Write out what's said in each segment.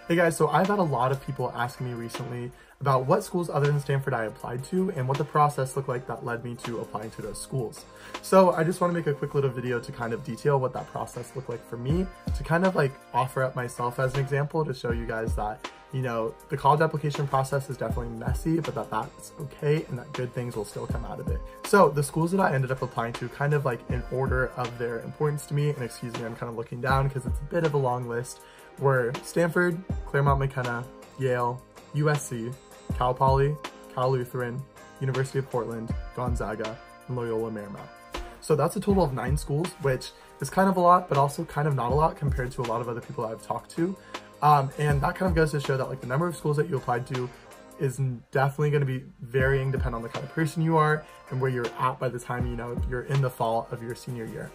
Hey guys, so I've had a lot of people asking me recently about what schools other than Stanford I applied to and what the process looked like that led me to applying to those schools. So I just want to make a quick little video to kind of detail what that process looked like for me, to kind of like offer up myself as an example to show you guys that, you know, the college application process is definitely messy, but that's okay and that good things will still come out of it. So the schools that I ended up applying to, kind of like in order of their importance to me, and excuse me, I'm kind of looking down because it's a bit of a long list, were Stanford, Claremont McKenna, Yale, USC, Cal Poly, Cal Lutheran, University of Portland, Gonzaga, and Loyola Marymount. So that's a total of 9 schools, which is kind of a lot, but also kind of not a lot compared to a lot of other people I've talked to. And that kind of goes to show that like the number of schools that you applied to is definitely going to be varying depending on the kind of person you are and where you're at by the time, you know, you're in the fall of your senior year.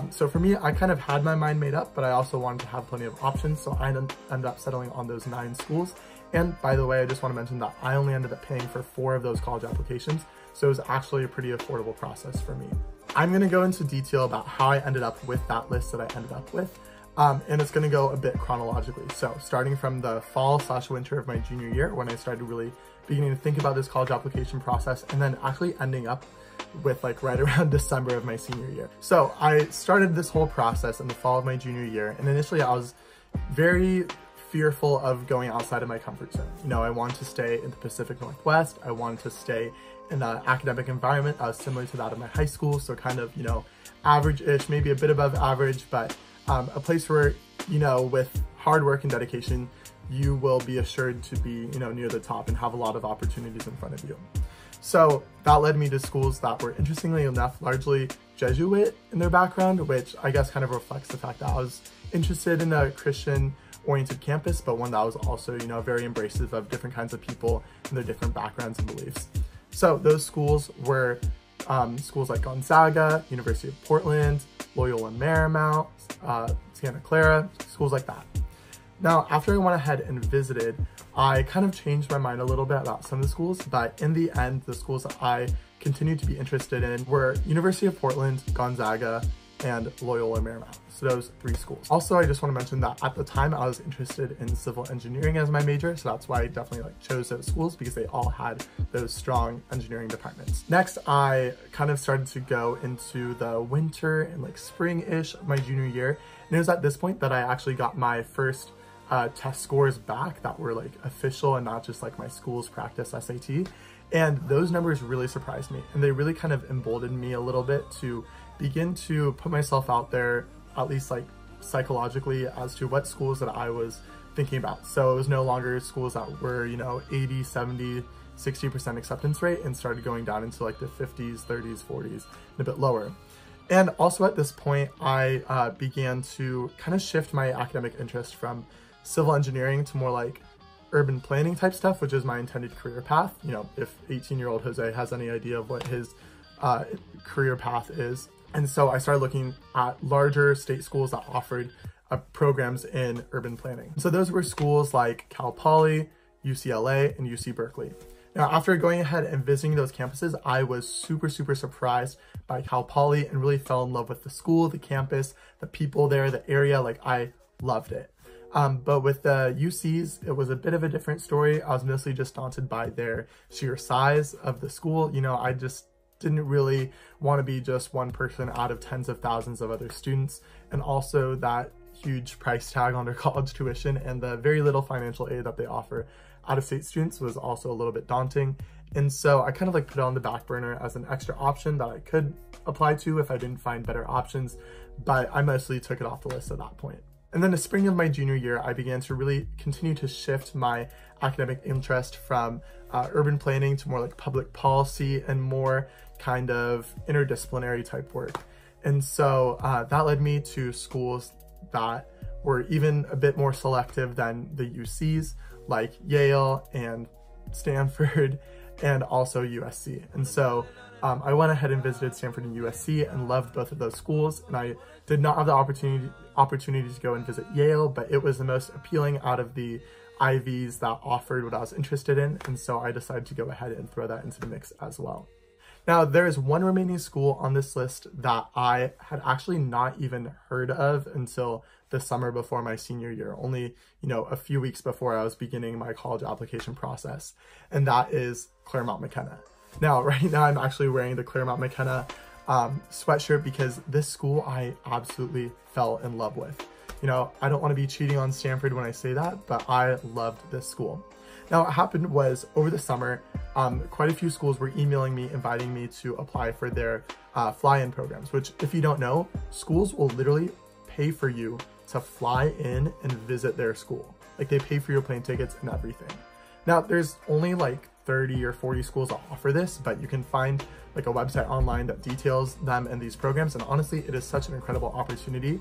So for me, I kind of had my mind made up, but I also wanted to have plenty of options. So I ended up settling on those 9 schools. And by the way, I just want to mention that I only ended up paying for 4 of those college applications. So it was actually a pretty affordable process for me. I'm going to go into detail about how I ended up with that list that I ended up with. And it's going to go a bit chronologically. So starting from the fall/winter of my junior year, when I started really beginning to think about this college application process, and then actually ending up with like right around December of my senior year. So I started this whole process in the fall of my junior year, and initially I was very fearful of going outside of my comfort zone. You know, I wanted to stay in the Pacific Northwest. I wanted to stay in an academic environment that was similar to that of my high school, so kind of, you know, average-ish, maybe a bit above average, but a place where, you know, with hard work and dedication, you will be assured to be, you know, near the top and have a lot of opportunities in front of you. So that led me to schools that were, interestingly enough, largely Jesuit in their background, which I guess kind of reflects the fact that I was interested in a Christian-oriented campus, but one that was also, you know, very embracive of different kinds of people and their different backgrounds and beliefs. So those schools were schools like Gonzaga, University of Portland, Loyola Marymount, Santa Clara, schools like that. Now, after I went ahead and visited, I kind of changed my mind a little bit about some of the schools, but in the end, the schools that I continued to be interested in were University of Portland, Gonzaga, and Loyola Marymount. So those 3 schools. Also, I just want to mention that at the time I was interested in civil engineering as my major, so that's why I definitely like chose those schools, because they all had those strong engineering departments. Next, I kind of started to go into the winter and like spring-ish of my junior year, and it was at this point that I actually got my first test scores back that were like official and not just like my school's practice SAT. And those numbers really surprised me, and they really kind of emboldened me a little bit to begin to put myself out there, at least like psychologically, as to what schools that I was thinking about. So it was no longer schools that were, you know, 80, 70, 60% acceptance rate, and started going down into like the 50s, 30s, 40s, and a bit lower. And also at this point, I began to kind of shift my academic interest from civil engineering to more like urban planning type stuff, which is my intended career path. You know, if 18-year-old Jose has any idea of what his career path is. And so I started looking at larger state schools that offered programs in urban planning. So those were schools like Cal Poly, UCLA, and UC Berkeley. Now, after going ahead and visiting those campuses, I was super surprised by Cal Poly and really fell in love with the school, the campus, the people there, the area. Like, I loved it. But with the UCs, it was a bit of a different story. I was mostly just daunted by their sheer size of the school. You know, I just didn't really want to be just one person out of tens of thousands of other students, and also that huge price tag on their college tuition and the very little financial aid that they offer out-of-state students was also a little bit daunting. And so I kind of like put it on the back burner as an extra option that I could apply to if I didn't find better options, but I mostly took it off the list at that point. And then the spring of my junior year, I began to really continue to shift my academic interest from urban planning to more like public policy and more kind of interdisciplinary type work. And so that led me to schools that were even a bit more selective than the UCs, like Yale and Stanford, and also USC. And so I went ahead and visited Stanford and USC and loved both of those schools. And I did not have the opportunity to go and visit Yale, but it was the most appealing out of the Ivies that offered what I was interested in. And so I decided to go ahead and throw that into the mix as well. Now, there is one remaining school on this list that I had actually not even heard of until the summer before my senior year, only, a few weeks before I was beginning my college application process, and that is Claremont McKenna. Now, right now, I'm actually wearing the Claremont McKenna sweatshirt because this school I absolutely fell in love with. I don't want to be cheating on Stanford when I say that, but I loved this school. Now, what happened was over the summer, quite a few schools were emailing me, inviting me to apply for their fly-in programs, which if you don't know, schools will literally pay for you to fly in and visit their school. Like they pay for your plane tickets and everything. Now, there's only like 30 or 40 schools that offer this, but you can find like a website online that details them and these programs. And honestly, it is such an incredible opportunity.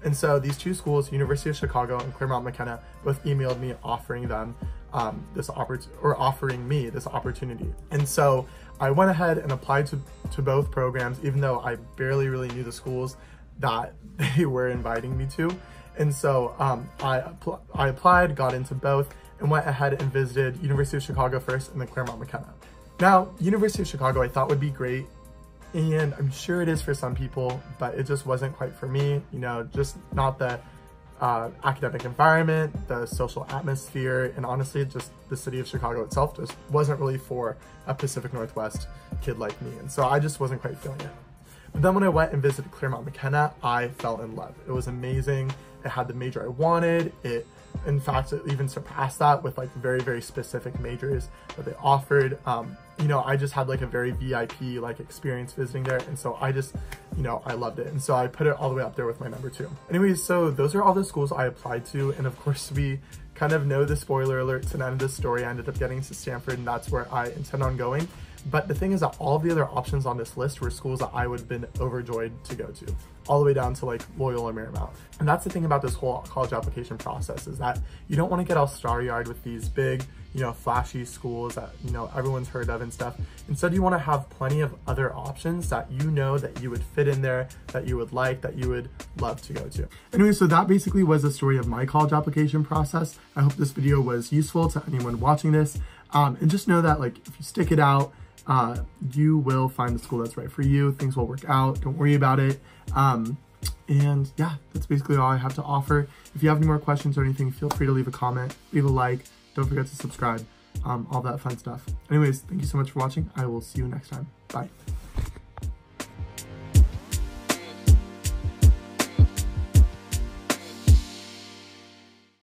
And so these two schools, University of Chicago and Claremont McKenna, both emailed me offering them offering me this opportunity. And so I went ahead and applied to both programs, even though I barely really knew the schools that they were inviting me to. And so I applied, got into both, and went ahead and visited University of Chicago first and then Claremont McKenna. Now, University of Chicago I thought would be great, and I'm sure it is for some people, but it just wasn't quite for me, just not the academic environment, the social atmosphere, and honestly, just the city of Chicago itself just wasn't really for a Pacific Northwest kid like me. And so I just wasn't quite feeling it. But then when I went and visited Claremont McKenna, I fell in love. It was amazing. It had the major I wanted. In fact, it even surpassed that with like very, very specific majors that they offered. I just had like a very VIP like experience visiting there. And so I just, I loved it. And so I put it all the way up there with my number 2. Anyways, so those are all the schools I applied to. And of course, we kind of know the spoiler alerts and end of the story. I ended up getting to Stanford, and that's where I intend on going. But the thing is that all of the other options on this list were schools that I would have been overjoyed to go to, all the way down to like Loyola Marymount. And that's the thing about this whole college application process, is that you don't want to get all starry-eyed with these big, flashy schools that, everyone's heard of and stuff. Instead, you want to have plenty of other options that that you would fit in there, that you would like, that you would love to go to. Anyway, so that basically was the story of my college application process. I hope this video was useful to anyone watching this. And just know that like, if you stick it out, you will find the school that's right for you. Things will work out. Don't worry about it. And yeah, that's basically all I have to offer. If you have any more questions or anything, feel free to leave a comment, leave a like. Don't forget to subscribe, all that fun stuff. Anyways, thank you so much for watching. I will see you next time. Bye.